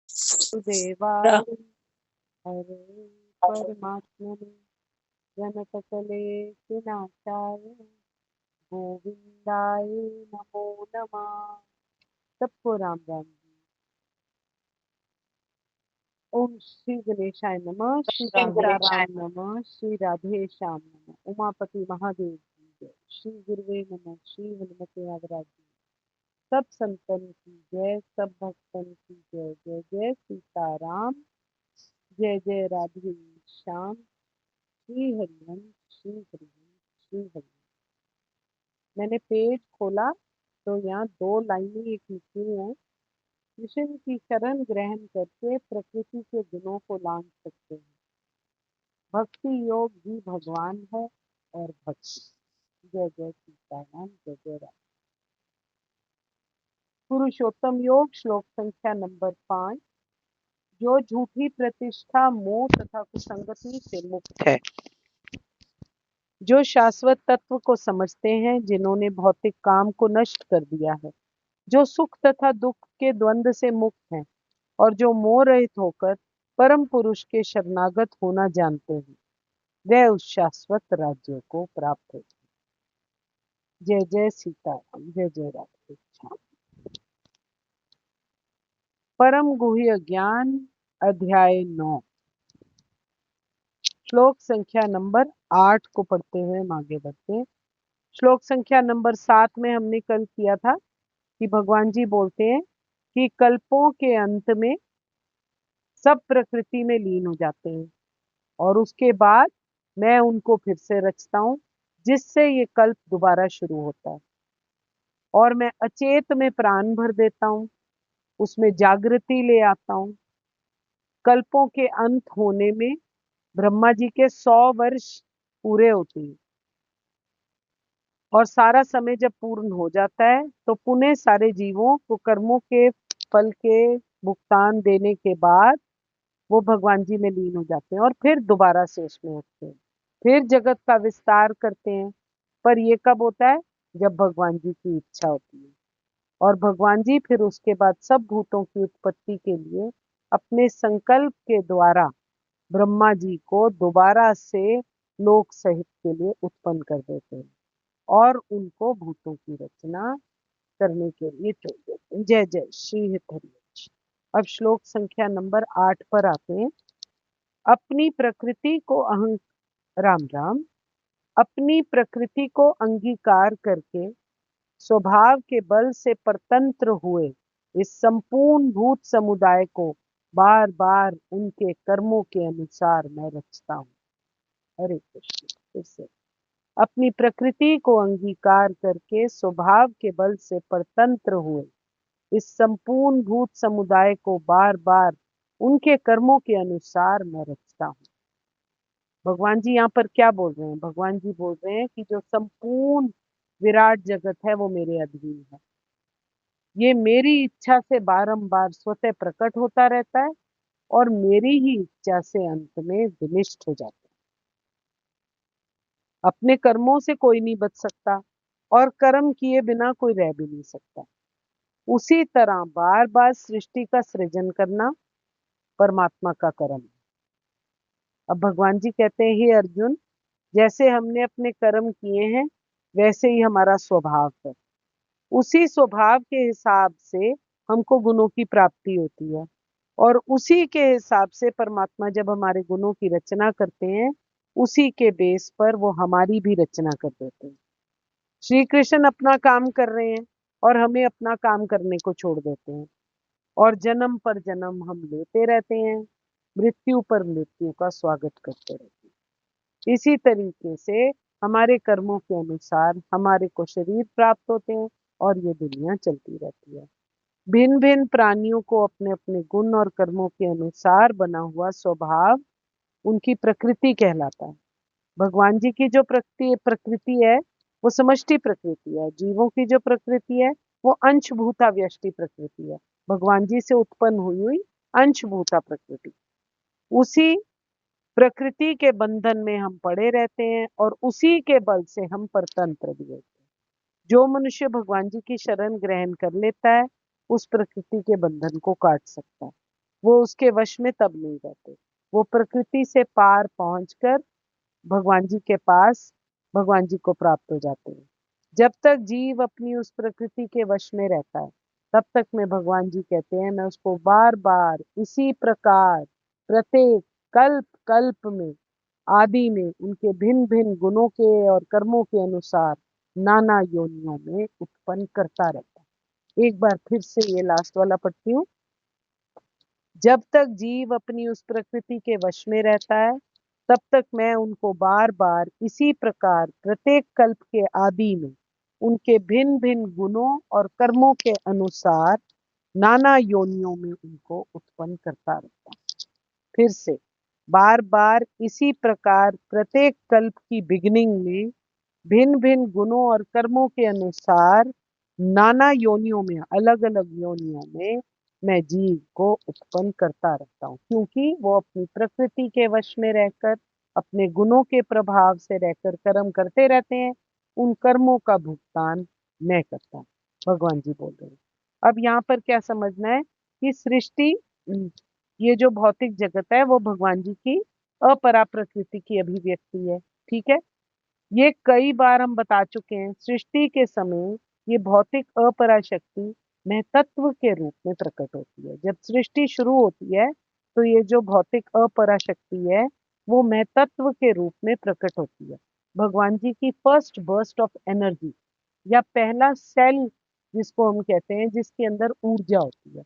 देवाय हरे परमात्मने जनककलेशनाशाय गोविंदाय नमो नमः। सबको राम राम जी। ओम श्री गणेशाय नमः, श्री सीताराम नमः, श्री राधे श्याम नमः, उमापति महादेव की जय, श्री गुरुवे नमः, श्री हनुमते नागराज जी। सब संतन की जय, सब भक्तन की जय। जय जय सीताराम, जय जय राधे श्याम, श्री हरिओम, श्री हरिओम, श्री हरिओम। मैंने पेज खोला तो यहाँ 2 लाइनें एक लिखी है। कृष्ण की शरण ग्रहण करके प्रकृति के गुणों को लांघ सकते हैं। भक्ति योग ही भगवान है और भक्ति। जय जय सीताराम, जय जय राम। पुरुषोत्तम योग श्लोक संख्या नंबर 5। जो झूठी प्रतिष्ठा, मोह तथा कुसंगति से मुक्त है, जो शाश्वत तत्व को समझते हैं, जिन्होंने भौतिक काम को नष्ट कर दिया है, जो सुख तथा दुख के द्वंद्व से मुक्त हैं और जो मोह रहित होकर परम पुरुष के शरणागत होना जानते हैं, वे उस शाश्वत राज्य को प्राप्त होते हैं। जय जय सीताराम, जय जय राधे श्याम। परम गुह्य ज्ञान अध्याय 9 श्लोक संख्या नंबर 8 को पढ़ते हुए हम आगे बढ़ते हैं। श्लोक संख्या नंबर 7 में हमने कल किया था कि भगवान जी बोलते हैं कि कल्पों के अंत में सब प्रकृति में लीन हो जाते हैं और उसके बाद मैं उनको फिर से रचता हूँ, जिससे ये कल्प दोबारा शुरू होता है और मैं अचेत में प्राण भर देता हूँ, उसमें जागृति ले आता हूँ। कल्पों के अंत होने में ब्रह्मा जी के 100 वर्ष पूरे होते हैं और सारा समय जब पूर्ण हो जाता है तो पुनः सारे जीवों को कर्मों के फल के भुगतान देने के बाद वो भगवान जी में लीन हो जाते हैं और फिर दोबारा से उसमें उठते हैं, फिर जगत का विस्तार करते हैं। पर ये कब होता है? जब भगवान जी की इच्छा होती है और भगवान जी फिर उसके बाद सब भूतों की उत्पत्ति के लिए अपने संकल्प के द्वारा ब्रह्मा जी को दोबारा से लोक सहित के लिए उत्पन्न कर देते हैं और उनको भूतों की रचना करने के लिए छोड़ देते हैं। जय जय श्री हरि। अब श्लोक संख्या नंबर 8 पर आते हैं। अपनी प्रकृति को राम राम। अपनी प्रकृति को अंगीकार करके स्वभाव के बल से परतंत्र हुए इस संपूर्ण भूत समुदाय को बार बार उनके कर्मों के अनुसार मैं रचता हूँ। हरे कृष्ण। फिर से अपनी प्रकृति को अंगीकार करके स्वभाव के बल से परतंत्र हुए इस संपूर्ण भूत समुदाय को बार बार उनके कर्मों के अनुसार मैं रचता हूँ। भगवान जी यहाँ पर क्या बोल रहे हैं? भगवान जी बोल रहे हैं कि जो संपूर्ण विराट जगत है वो मेरे अधीन है। ये मेरी इच्छा से बारंबार स्वतः प्रकट होता रहता है और मेरी ही इच्छा से अंत में विनिष्ट हो जाता है। अपने कर्मों से कोई नहीं बच सकता और कर्म किए बिना कोई रह भी नहीं सकता। उसी तरह बार बार सृष्टि का सृजन करना परमात्मा का कर्म है। अब भगवान जी कहते हैं, हे अर्जुन, जैसे हमने अपने कर्म किए हैं वैसे ही हमारा स्वभाव है। उसी स्वभाव के हिसाब से हमको गुणों की प्राप्ति होती है और उसी के हिसाब से परमात्मा जब हमारे गुणों की रचना करते हैं, उसी के बेस पर वो हमारी भी रचना कर देते हैं। श्री कृष्ण अपना काम कर रहे हैं और हमें अपना काम करने को छोड़ देते हैं और जन्म पर जन्म हम लेते रहते हैं, मृत्यु पर मृत्यु का स्वागत करते रहते हैं। इसी तरीके से हमारे कर्मों के अनुसार हमारे को शरीर प्राप्त होते हैं और ये दुनिया चलती रहती है। भिन्न भिन्न प्राणियों को अपने अपने गुण और कर्मों के अनुसार बना हुआ स्वभाव उनकी प्रकृति कहलाता है। भगवान जी की जो प्रकृति है वो समष्टि प्रकृति है। जीवों की जो प्रकृति है वो अंशभूता व्यष्टि प्रकृति है। भगवान जी से उत्पन्न हुई अंशभूता प्रकृति। उसी प्रकृति के बंधन में हम पड़े रहते हैं और उसी के बल से हम परतंत्र भी होते हैं। जो मनुष्य भगवान जी की शरण ग्रहण कर लेता है उस प्रकृति के बंधन को काट सकता है। वो उसके वश में तब नहीं रहते। वो प्रकृति से पार पहुंचकर भगवान जी के पास भगवान जी को प्राप्त हो जाते हैं। जब तक जीव अपनी उस प्रकृति के वश में रहता है, तब तक में भगवान जी कहते हैं मैं उसको बार बार इसी प्रकार प्रत्येक कल्प कल्प में आदि में उनके भिन्न भिन्न गुणों के और कर्मों के अनुसार नाना योनियों में उत्पन्न करता रहता है। एक बार फिर से ये लास्ट वाला पढ़ती हूँ। जब तक जीव अपनी उस प्रकृति के वश में रहता है, तब तक मैं उनको बार बार इसी प्रकार प्रत्येक कल्प के आदि में उनके भिन्न भिन्न गुणों और कर्मों के अनुसार नाना योनियों में उनको उत्पन्न करता रहता हूँ। फिर से बार बार इसी प्रकार प्रत्येक कल्प की बिगिनिंग में भिन्न भिन्न गुणों और कर्मों के अनुसार नाना योनियों में अलग अलग योनियों में मैं जीव को उत्पन्न करता रहता हूँ, क्योंकि वो अपनी प्रकृति के वश में रहकर अपने गुणों के प्रभाव से रहकर कर्म करते रहते हैं। उन कर्मों का भुगतान मैं करता हूँ, भगवान जी बोल रहे हैं। अब यहाँ पर क्या समझना है कि सृष्टि ये जो भौतिक जगत है वो भगवान जी की अपरा प्रकृति की अभिव्यक्ति है। ठीक है, ये कई बार हम बता चुके हैं। सृष्टि के समय ये भौतिक अपरा शक्ति महतत्व के रूप में प्रकट होती है। जब सृष्टि शुरू होती है तो ये जो भौतिक अपरा शक्ति है वो महतत्व के रूप में प्रकट होती है। भगवान जी की फर्स्ट बर्स्ट ऑफ एनर्जी या पहला सेल जिसको हम कहते हैं, जिसके अंदर ऊर्जा होती है,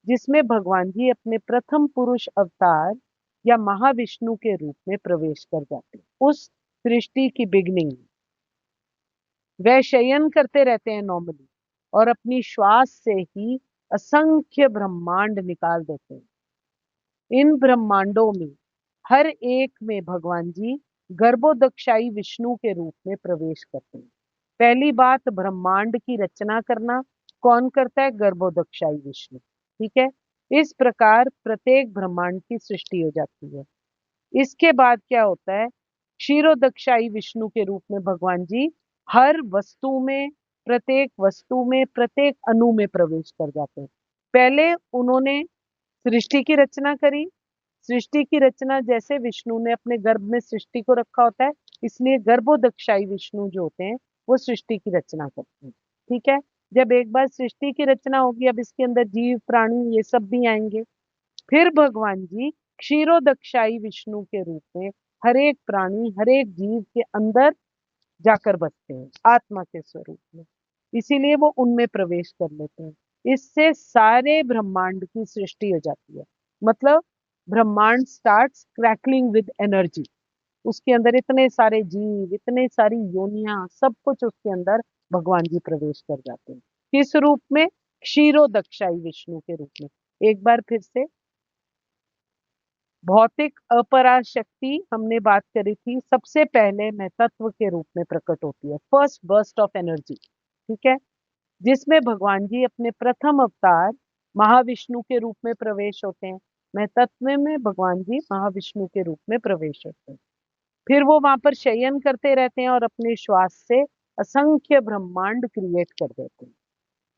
जिसमें भगवान जी अपने प्रथम पुरुष अवतार या महाविष्णु के रूप में प्रवेश कर जाते हैं। उस सृष्टि की बिगनिंग में वह शयन करते रहते हैं नॉर्मली, और अपनी श्वास से ही असंख्य ब्रह्मांड निकाल देते हैं। इन ब्रह्मांडों में हर एक में भगवान जी गर्भोदक्षाई विष्णु के रूप में प्रवेश करते हैं। पहली बात, ब्रह्मांड की रचना करना कौन करता है? गर्भोदक्षाई विष्णु। ठीक है, इस प्रकार प्रत्येक ब्रह्मांड की सृष्टि हो जाती है। इसके बाद क्या होता है? क्षीरोदक्षाई विष्णु के रूप में भगवान जी हर वस्तु में, प्रत्येक वस्तु में, प्रत्येक अणु में प्रवेश कर जाते हैं। पहले उन्होंने सृष्टि की रचना करी। सृष्टि की रचना जैसे विष्णु ने अपने गर्भ में सृष्टि को रखा होता है, इसलिए गर्भोदक्षाई विष्णु जो होते हैं वो सृष्टि की रचना करते हैं। ठीक है, जब एक बार सृष्टि की रचना होगी, अब इसके अंदर जीव प्राणी ये सब भी आएंगे। फिर भगवान जी क्षीरोदक्षाई विष्णु के रूप में हर एक प्राणी, हर एक जीव के अंदर जाकर बसते हैं आत्मा के स्वरूप में, इसीलिए वो उनमें प्रवेश कर लेते हैं। इससे सारे ब्रह्मांड की सृष्टि हो जाती है। मतलब ब्रह्मांड स्टार्ट्स क्रैकलिंग विद एनर्जी। उसके अंदर इतने सारे जीव, इतने सारी योनियां, सब कुछ उसके अंदर भगवान जी प्रवेश कर जाते हैं। किस रूप में? क्षीरोदक्षाई विष्णु के रूप में। एक बार फिर से, भौतिक अपराशक्ति हमने बात करी थी, सबसे पहले मैं तत्व के रूप में प्रकट होती है, फर्स्ट बर्स्ट ऑफ एनर्जी। ठीक है, जिसमें भगवान जी अपने प्रथम अवतार महाविष्णु के रूप में प्रवेश होते हैं। मैं तत्व में भगवान जी महाविष्णु के रूप में प्रवेश होते हैं। फिर वो वहां पर शयन करते रहते हैं और अपने श्वास से असंख्य ब्रह्मांड क्रिएट कर देते हैं।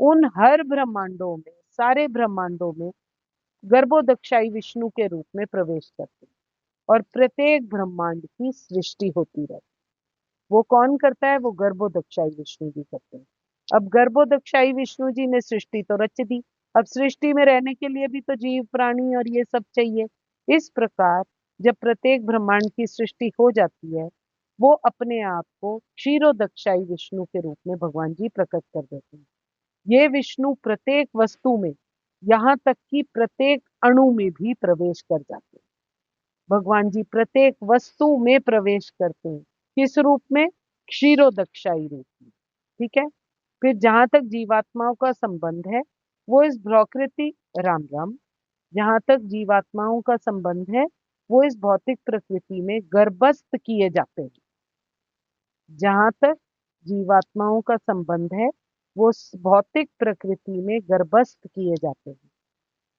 उन हर ब्रह्मांडों में, सारे ब्रह्मांडों में गर्भोदक्षाई विष्णु के रूप में प्रवेश करते हैं और प्रत्येक ब्रह्मांड की सृष्टि होती रहती है। वो कौन करता है? वो गर्भोदक्षाई विष्णु जी करते हैं। अब गर्भोदक्षाई विष्णु जी ने सृष्टि तो रच दी, अब सृष्टि में रहने के लिए भी तो जीव प्राणी और ये सब चाहिए। इस प्रकार जब प्रत्येक ब्रह्मांड की सृष्टि हो जाती है, वो अपने आप को क्षीरोदक्षाई विष्णु के रूप में भगवान जी प्रकट कर देते हैं। ये विष्णु प्रत्येक वस्तु में, यहाँ तक कि प्रत्येक अणु में भी प्रवेश कर जाते हैं। भगवान जी प्रत्येक वस्तु में प्रवेश करते हैं। किस रूप में? क्षीरोदक्षाई रूप में। ठीक है, फिर जहां तक जीवात्माओं का संबंध है, वो इस प्रकृति, राम राम, जहां तक जीवात्माओं का संबंध है वो इस भौतिक प्रकृति में गर्भस्थ किए जाते हैं। जहां तक जीवात्माओं का संबंध है वो इस भौतिक प्रकृति में गर्भस्थ किए जाते हैं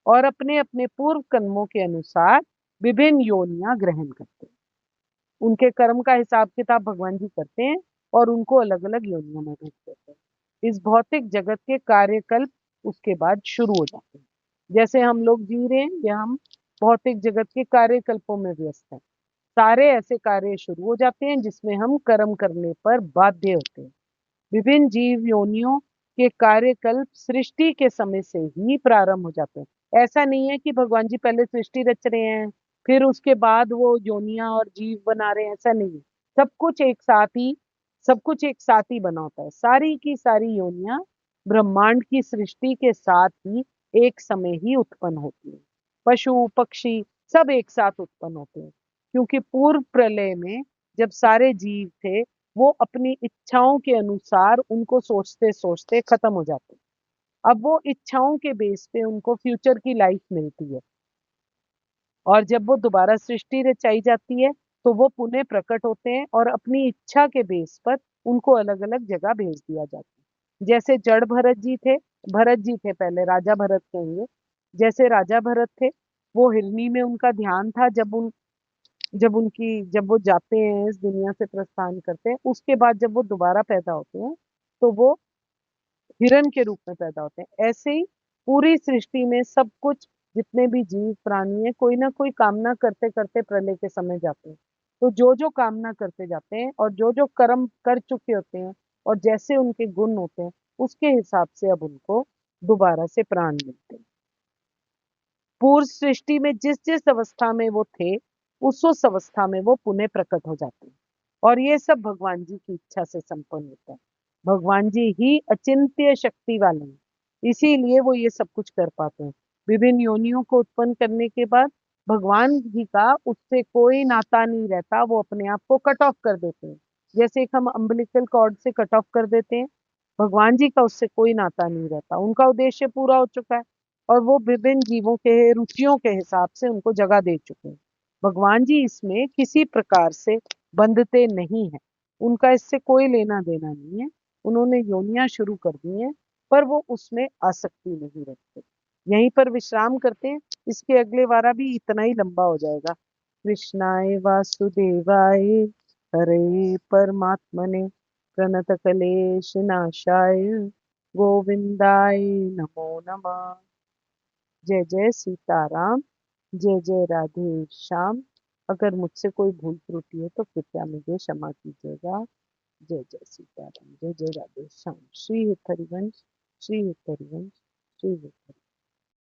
और अपने अपने पूर्व कर्मों के अनुसार विभिन्न योनियां ग्रहण करते हैं। उनके कर्म का हिसाब किताब भगवान जी करते हैं और उनको अलग अलग योनियों में भेज देते हैं। इस भौतिक जगत के कार्यकल्प उसके बाद शुरू हो जाते हैं। जैसे हम लोग जी रहे हैं, ये हम भौतिक जगत के कार्यकल्पों में व्यस्त हैं। सारे ऐसे कार्य शुरू हो जाते हैं जिसमें हम कर्म करने पर बाध्य होते हैं। विभिन्न जीव योनियों के कार्यकल्प सृष्टि के समय से ही प्रारंभ हो जाते हैं। ऐसा नहीं है कि भगवान जी पहले सृष्टि रच रहे हैं, फिर उसके बाद वो योनियां और जीव बना रहे हैं, ऐसा नहीं है। सब कुछ एक साथ ही सब कुछ एक साथ ही बना होता है। सारी की सारी योनियां ब्रह्मांड की सृष्टि के साथ ही एक समय ही उत्पन्न होती है। पशु पक्षी सब एक साथ उत्पन्न होते हैं, क्योंकि पूर्व प्रलय में जब सारे जीव थे, वो अपनी इच्छाओं के अनुसार उनको सोचते सोचते खत्म हो जाते हैं। अब वो इच्छाओं के बेस पे उनको फ्यूचर की लाइफ मिलती है, और जब वो दोबारा सृष्टि रचाई जाती है तो वो पुनः प्रकट होते हैं और अपनी इच्छा के बेस पर उनको अलग अलग जगह भेज दिया जाता है। जैसे जड़ भरत जी थे, पहले राजा भरत कहेंगे। जैसे राजा भरत थे, वो हिरनी में उनका ध्यान था। जब वो जाते हैं, इस दुनिया से प्रस्थान करते हैं, उसके बाद जब वो दोबारा पैदा होते हैं तो वो हिरण के रूप में पैदा होते हैं। ऐसे ही पूरी सृष्टि में सब कुछ, जितने भी जीव प्राणी है, कोई ना कोई कामना करते करते प्रलय के समय जाते हैं। तो जो जो कामना करते जाते हैं और जो जो कर्म कर चुके होते हैं और जैसे उनके गुण होते हैं, उसके हिसाब से अब उनको दोबारा से प्राण मिलते हैं। पूर्व सृष्टि में जिस जिस अवस्था में वो थे, उस अवस्था में वो पुनः प्रकट हो जाते हैं। और ये सब भगवान जी की इच्छा से संपन्न होता है। भगवान जी ही अचिंत्य शक्ति वाले हैं, इसीलिए वो ये सब कुछ कर पाते हैं। विभिन्न योनियों को उत्पन्न करने के बाद भगवान जी का उससे कोई नाता नहीं रहता, वो अपने आप को कट ऑफ कर देते हैं। जैसे एक हम अम्बिलिकल कॉर्ड से कट ऑफ कर देते हैं, भगवान जी का उससे कोई नाता नहीं रहता। उनका उद्देश्य पूरा हो चुका है और वो विभिन्न जीवों के रुचियों के हिसाब से उनको जगह दे चुके हैं। भगवान जी इसमें किसी प्रकार से बंधते नहीं है, उनका इससे कोई लेना देना नहीं है। उन्होंने योनियां शुरू कर दी हैं, पर वो उसमें आसक्ति नहीं रखते। यहीं पर विश्राम करते हैं। इसके अगले वारा भी इतना ही लंबा हो जाएगा। कृष्णाय वासुदेवाय हरे परमात्मने प्रणत कलेश नाशाय गोविंदाय नमो नमः। जय जय सीताराम। जय जय राधे श्याम। अगर मुझसे कोई भूल त्रुटि है तो कृपया मुझे क्षमा कीजिएगा। जय जय सीताराम। जय जय राधे श्याम। श्री हित हरिवंश। श्री हित हरिवंश। श्री हित हरिवंश।